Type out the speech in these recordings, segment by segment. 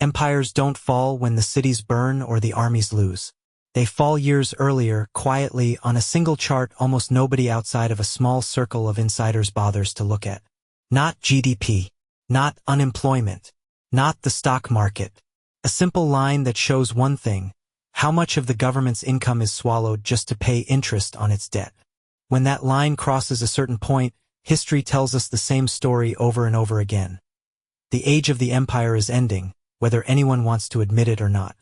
Empires don't fall when the cities burn or the armies lose. They fall years earlier, quietly, on a single chart almost nobody outside of a small circle of insiders bothers to look at. Not GDP. Not unemployment. Not the stock market. A simple line that shows one thing: how much of the government's income is swallowed just to pay interest on its debt. When that line crosses a certain point, history tells us the same story over and over again. The age of the empire is ending, whether anyone wants to admit it or not.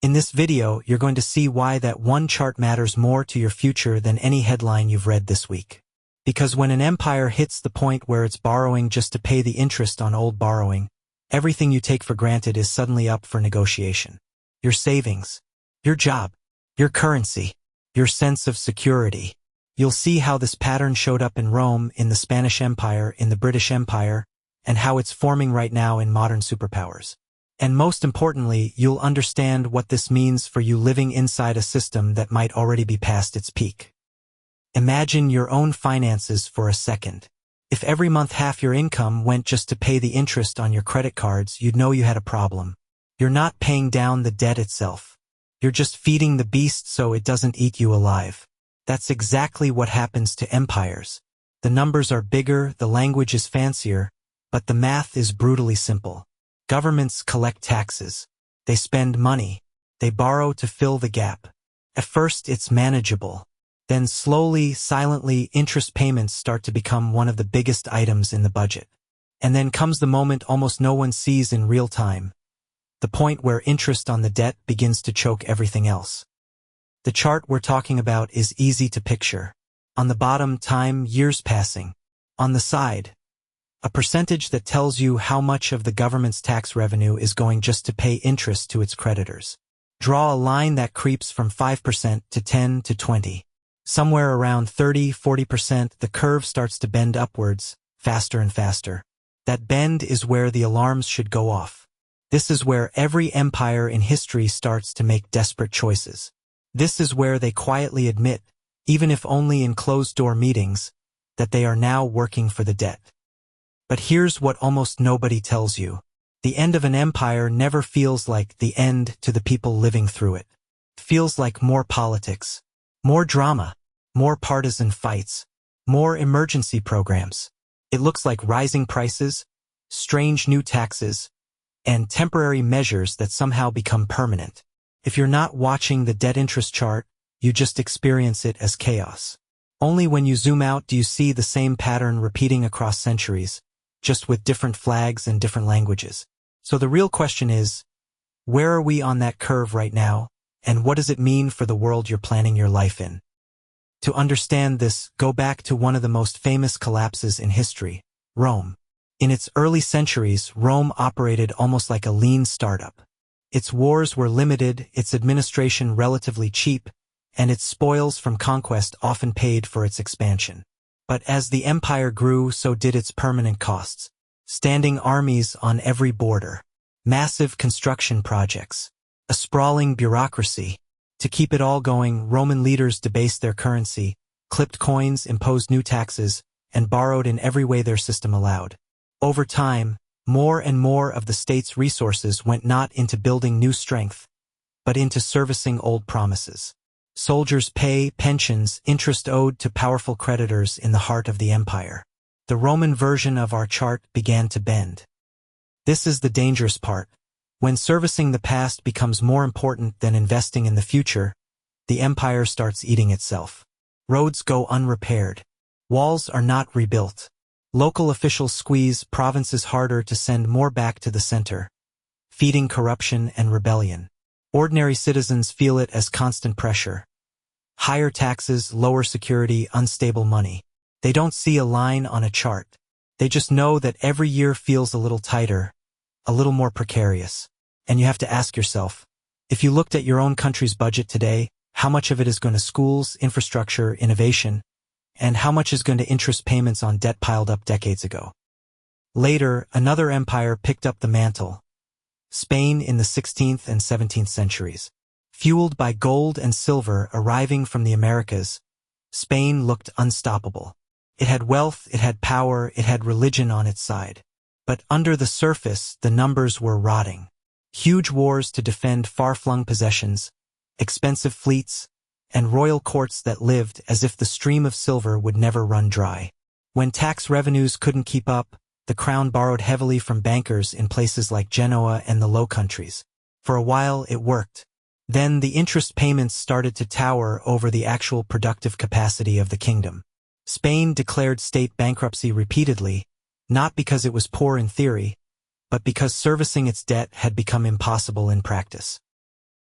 In this video, you're going to see why that one chart matters more to your future than any headline you've read this week. Because when an empire hits the point where it's borrowing just to pay the interest on old borrowing, everything you take for granted is suddenly up for negotiation. Your savings, your job, your currency, your sense of security. You'll see how this pattern showed up in Rome, in the Spanish Empire, in the British Empire, and how it's forming right now in modern superpowers. And most importantly, you'll understand what this means for you living inside a system that might already be past its peak. Imagine your own finances for a second. If every month half your income went just to pay the interest on your credit cards, you'd know you had a problem. You're not paying down the debt itself. You're just feeding the beast so it doesn't eat you alive. That's exactly what happens to empires. The numbers are bigger, the language is fancier, but the math is brutally simple. Governments collect taxes. They spend money. They borrow to fill the gap. At first, it's manageable. Then slowly, silently, interest payments start to become one of the biggest items in the budget. And then comes the moment almost no one sees in real time. The point where interest on the debt begins to choke everything else. The chart we're talking about is easy to picture. On the bottom, time, years passing. On the side, a percentage that tells you how much of the government's tax revenue is going just to pay interest to its creditors. Draw a line that creeps from 5% to 10 to 20. Somewhere around 30–40%, the curve starts to bend upwards, faster and faster. That bend is where the alarms should go off. This is where every empire in history starts to make desperate choices. This is where they quietly admit, even if only in closed-door meetings, that they are now working for the debt. But here's what almost nobody tells you. The end of an empire never feels like the end to the people living through it. It feels like more politics, more drama, more partisan fights, more emergency programs. It looks like rising prices, strange new taxes, and temporary measures that somehow become permanent. If you're not watching the debt interest chart, you just experience it as chaos. Only when you zoom out do you see the same pattern repeating across centuries, just with different flags and different languages. So the real question is, where are we on that curve right now, and what does it mean for the world you're planning your life in? To understand this, go back to one of the most famous collapses in history, Rome. In its early centuries, Rome operated almost like a lean startup. Its wars were limited, its administration relatively cheap, and its spoils from conquest often paid for its expansion. But as the empire grew, so did its permanent costs. Standing armies on every border, massive construction projects, a sprawling bureaucracy. To keep it all going, Roman leaders debased their currency, clipped coins, imposed new taxes, and borrowed in every way their system allowed. Over time, more and more of the state's resources went not into building new strength, but into servicing old promises. Soldiers' pay, pensions, interest owed to powerful creditors in the heart of the empire. The Roman version of our chart began to bend. This is the dangerous part. When servicing the past becomes more important than investing in the future, the empire starts eating itself. Roads go unrepaired. Walls are not rebuilt. Local officials squeeze provinces harder to send more back to the center, feeding corruption and rebellion. Ordinary citizens feel it as constant pressure. Higher taxes, lower security, unstable money. They don't see a line on a chart. They just know that every year feels a little tighter, a little more precarious. And you have to ask yourself, if you looked at your own country's budget today, how much of it is going to schools, infrastructure, innovation, and how much is going to interest payments on debt piled up decades ago? Later, another empire picked up the mantle. Spain in the 16th and 17th centuries. Fueled by gold and silver arriving from the Americas, Spain looked unstoppable. It had wealth, it had power, it had religion on its side. But under the surface, the numbers were rotting. Huge wars to defend far-flung possessions, expensive fleets, and royal courts that lived as if the stream of silver would never run dry. When tax revenues couldn't keep up, the crown borrowed heavily from bankers in places like Genoa and the Low Countries. For a while, it worked. Then the interest payments started to tower over the actual productive capacity of the kingdom. Spain declared state bankruptcy repeatedly, not because it was poor in theory, but because servicing its debt had become impossible in practice.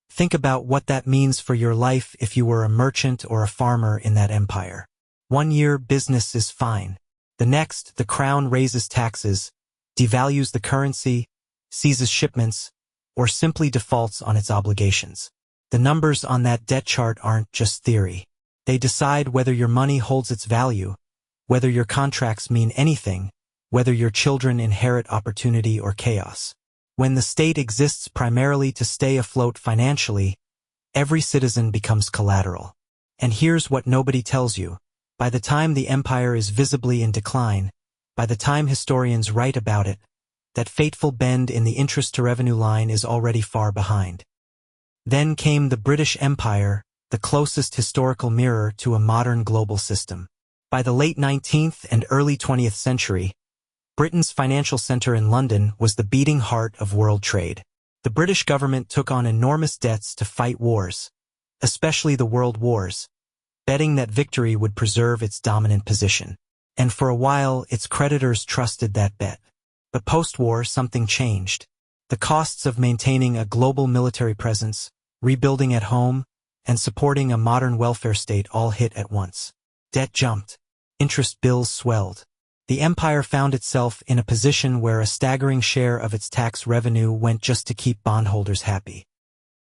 Think about what that means for your life if you were a merchant or a farmer in that empire. 1 year, business is fine. The next, the crown raises taxes, devalues the currency, seizes shipments, or simply defaults on its obligations. The numbers on that debt chart aren't just theory. They decide whether your money holds its value, whether your contracts mean anything, whether your children inherit opportunity or chaos. When the state exists primarily to stay afloat financially, every citizen becomes collateral. And here's what nobody tells you. By the time the empire is visibly in decline, by the time historians write about it, that fateful bend in the interest-to-revenue line is already far behind. Then came the British Empire, the closest historical mirror to a modern global system. By the late 19th and early 20th century, Britain's financial center in London was the beating heart of world trade. The British government took on enormous debts to fight wars, especially the world wars, betting that victory would preserve its dominant position. And for a while, its creditors trusted that bet. But post-war, something changed. The costs of maintaining a global military presence, rebuilding at home, and supporting a modern welfare state all hit at once. Debt jumped. Interest bills swelled. The empire found itself in a position where a staggering share of its tax revenue went just to keep bondholders happy.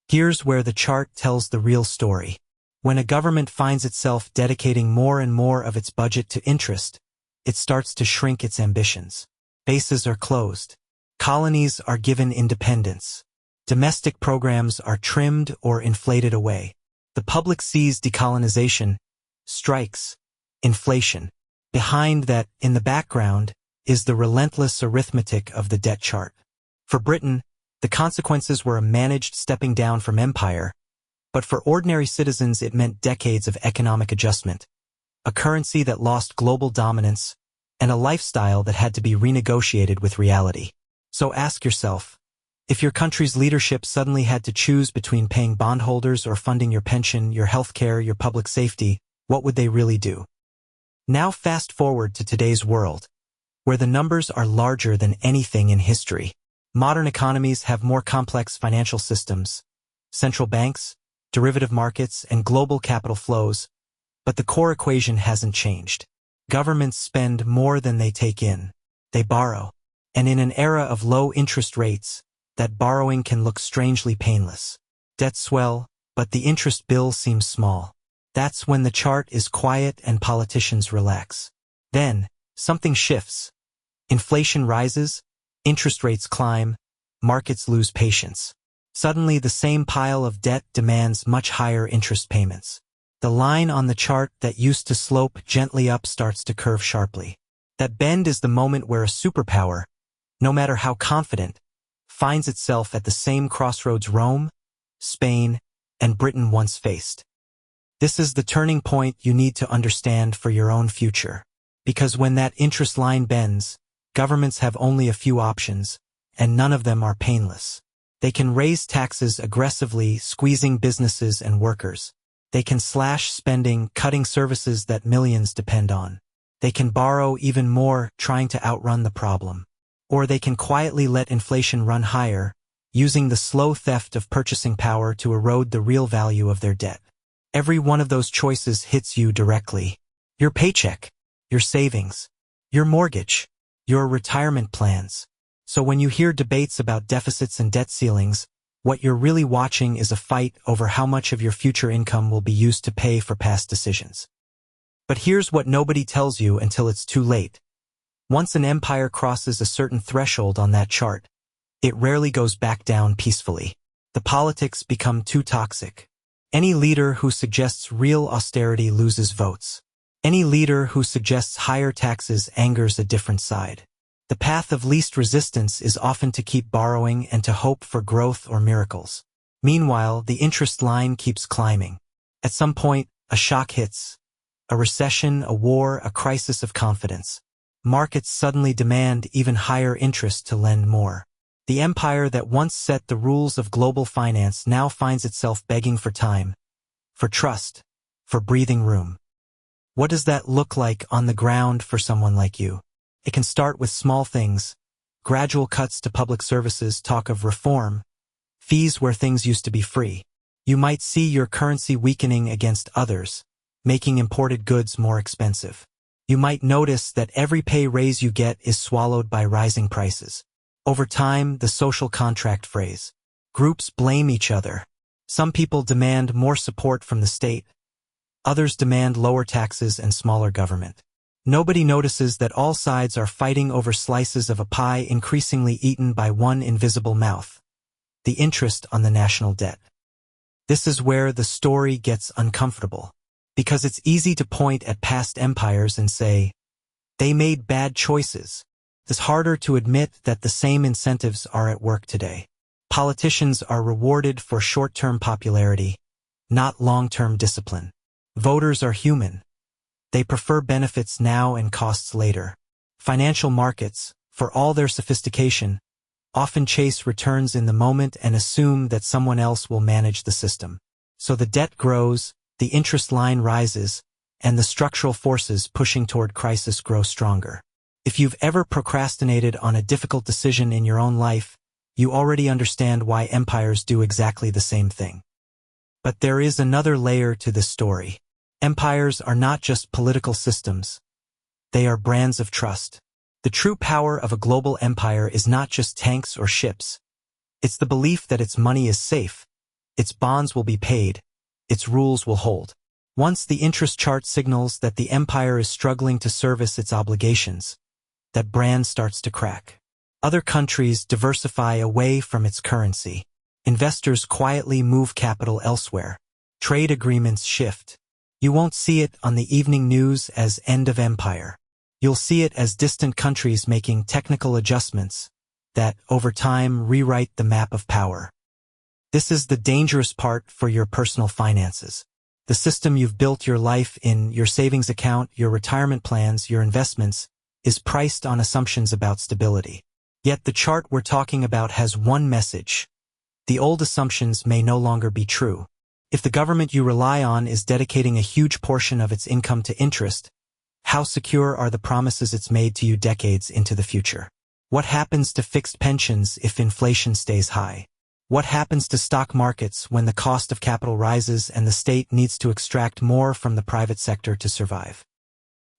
Here's where the chart tells the real story. When a government finds itself dedicating more and more of its budget to interest, it starts to shrink its ambitions. Bases are closed. Colonies are given independence. Domestic programs are trimmed or inflated away. The public sees decolonization, strikes, inflation. Behind that, in the background, is the relentless arithmetic of the debt chart. For Britain, the consequences were a managed stepping down from empire, but for ordinary citizens it meant decades of economic adjustment, a currency that lost global dominance, and a lifestyle that had to be renegotiated with reality. So ask yourself, if your country's leadership suddenly had to choose between paying bondholders or funding your pension, your healthcare, your public safety, what would they really do? Now fast forward to today's world, where the numbers are larger than anything in history. Modern economies have more complex financial systems, central banks, derivative markets, and global capital flows, but the core equation hasn't changed. Governments spend more than they take in. They borrow. And in an era of low interest rates, that borrowing can look strangely painless. Debts swell, but the interest bill seems small. That's when the chart is quiet and politicians relax. Then, something shifts. Inflation rises, interest rates climb, markets lose patience. Suddenly the same pile of debt demands much higher interest payments. The line on the chart that used to slope gently up starts to curve sharply. That bend is the moment where a superpower, no matter how confident, finds itself at the same crossroads Rome, Spain, and Britain once faced. This is the turning point you need to understand for your own future. Because when that interest line bends, governments have only a few options, and none of them are painless. They can raise taxes aggressively, squeezing businesses and workers. They can slash spending, cutting services that millions depend on. They can borrow even more, trying to outrun the problem. Or they can quietly let inflation run higher, using the slow theft of purchasing power to erode the real value of their debt. Every one of those choices hits you directly. Your paycheck, your savings, your mortgage, your retirement plans. So when you hear debates about deficits and debt ceilings, what you're really watching is a fight over how much of your future income will be used to pay for past decisions. But here's what nobody tells you until it's too late. Once an empire crosses a certain threshold on that chart, it rarely goes back down peacefully. The politics become too toxic. Any leader who suggests real austerity loses votes. Any leader who suggests higher taxes angers a different side. The path of least resistance is often to keep borrowing and to hope for growth or miracles. Meanwhile, the interest line keeps climbing. At some point, a shock hits. A recession, a war, a crisis of confidence. Markets suddenly demand even higher interest to lend more. The empire that once set the rules of global finance now finds itself begging for time, for trust, for breathing room. What does that look like on the ground for someone like you? It can start with small things, gradual cuts to public services, talk of reform, fees where things used to be free. You might see your currency weakening against others, making imported goods more expensive. You might notice that every pay raise you get is swallowed by rising prices. Over time, the social contract phrase. Groups blame each other. Some people demand more support from the state. Others demand lower taxes and smaller government. Nobody notices that all sides are fighting over slices of a pie increasingly eaten by one invisible mouth. The interest on the national debt. This is where the story gets uncomfortable. Because it's easy to point at past empires and say, they made bad choices. It's harder to admit that the same incentives are at work today. Politicians are rewarded for short-term popularity, not long-term discipline. Voters are human. They prefer benefits now and costs later. Financial markets, for all their sophistication, often chase returns in the moment and assume that someone else will manage the system. So the debt grows, the interest line rises, and the structural forces pushing toward crisis grow stronger. If you've ever procrastinated on a difficult decision in your own life, you already understand why empires do exactly the same thing. But there is another layer to this story. Empires are not just political systems. They are brands of trust. The true power of a global empire is not just tanks or ships. It's the belief that its money is safe, its bonds will be paid, its rules will hold. Once the interest chart signals that the empire is struggling to service its obligations, that brand starts to crack. Other countries diversify away from its currency. Investors quietly move capital elsewhere. Trade agreements shift. You won't see it on the evening news as end of empire. You'll see it as distant countries making technical adjustments that, over time, rewrite the map of power. This is the dangerous part for your personal finances. The system you've built your life in, your savings account, your retirement plans, your investments, is priced on assumptions about stability. Yet the chart we're talking about has one message. The old assumptions may no longer be true. If the government you rely on is dedicating a huge portion of its income to interest, how secure are the promises it's made to you decades into the future? What happens to fixed pensions if inflation stays high? What happens to stock markets when the cost of capital rises and the state needs to extract more from the private sector to survive?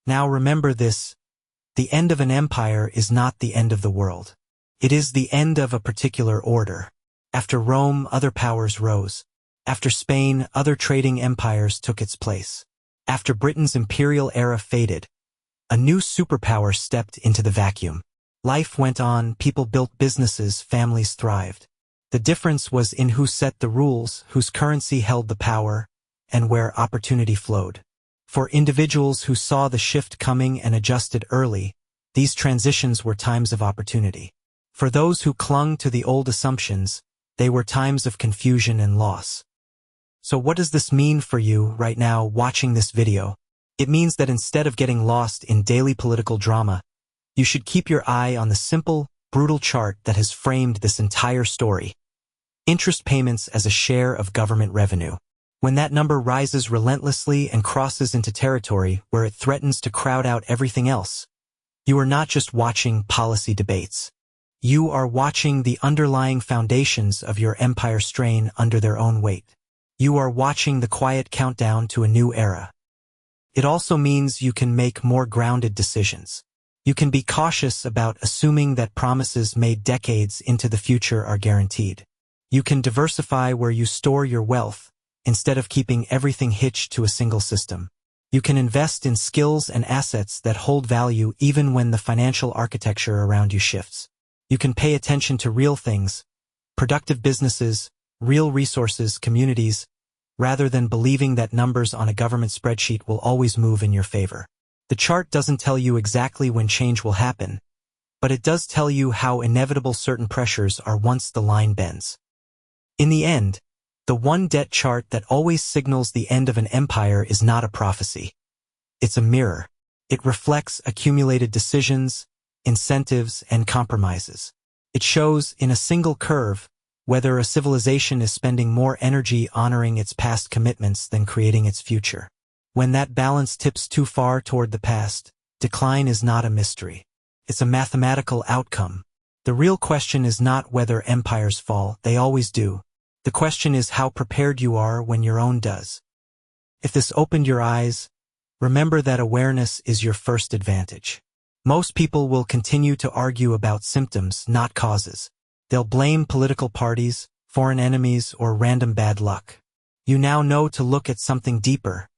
Now remember this, the end of an empire is not the end of the world. It is the end of a particular order. After Rome, other powers rose. After Spain, other trading empires took its place. After Britain's imperial era faded, a new superpower stepped into the vacuum. Life went on, people built businesses, families thrived. The difference was in who set the rules, whose currency held the power, and where opportunity flowed. For individuals who saw the shift coming and adjusted early, these transitions were times of opportunity. For those who clung to the old assumptions, they were times of confusion and loss. So what does this mean for you right now watching this video? It means that instead of getting lost in daily political drama, you should keep your eye on the simple, brutal chart that has framed this entire story. Interest payments as a share of government revenue. When that number rises relentlessly and crosses into territory where it threatens to crowd out everything else, you are not just watching policy debates. You are watching the underlying foundations of your empire strain under their own weight. You are watching the quiet countdown to a new era. It also means you can make more grounded decisions. You can be cautious about assuming that promises made decades into the future are guaranteed. You can diversify where you store your wealth, instead of keeping everything hitched to a single system. You can invest in skills and assets that hold value even when the financial architecture around you shifts. You can pay attention to real things, productive businesses, real resources, communities, rather than believing that numbers on a government spreadsheet will always move in your favor. The chart doesn't tell you exactly when change will happen, but it does tell you how inevitable certain pressures are once the line bends. In the end, the one debt chart that always signals the end of an empire is not a prophecy. It's a mirror. It reflects accumulated decisions, incentives, and compromises. It shows, in a single curve, whether a civilization is spending more energy honoring its past commitments than creating its future. When that balance tips too far toward the past, decline is not a mystery. It's a mathematical outcome. The real question is not whether empires fall, they always do. The question is how prepared you are when your own does. If this opened your eyes, remember that awareness is your first advantage. Most people will continue to argue about symptoms, not causes. They'll blame political parties, foreign enemies, or random bad luck. You now know to look at something deeper,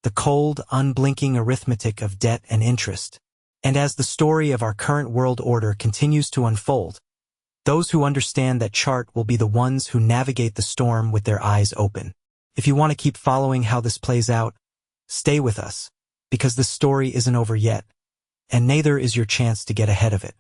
the cold, unblinking arithmetic of debt and interest. And as the story of our current world order continues to unfold, those who understand that chart will be the ones who navigate the storm with their eyes open. If you want to keep following how this plays out, stay with us, because this story isn't over yet, and neither is your chance to get ahead of it.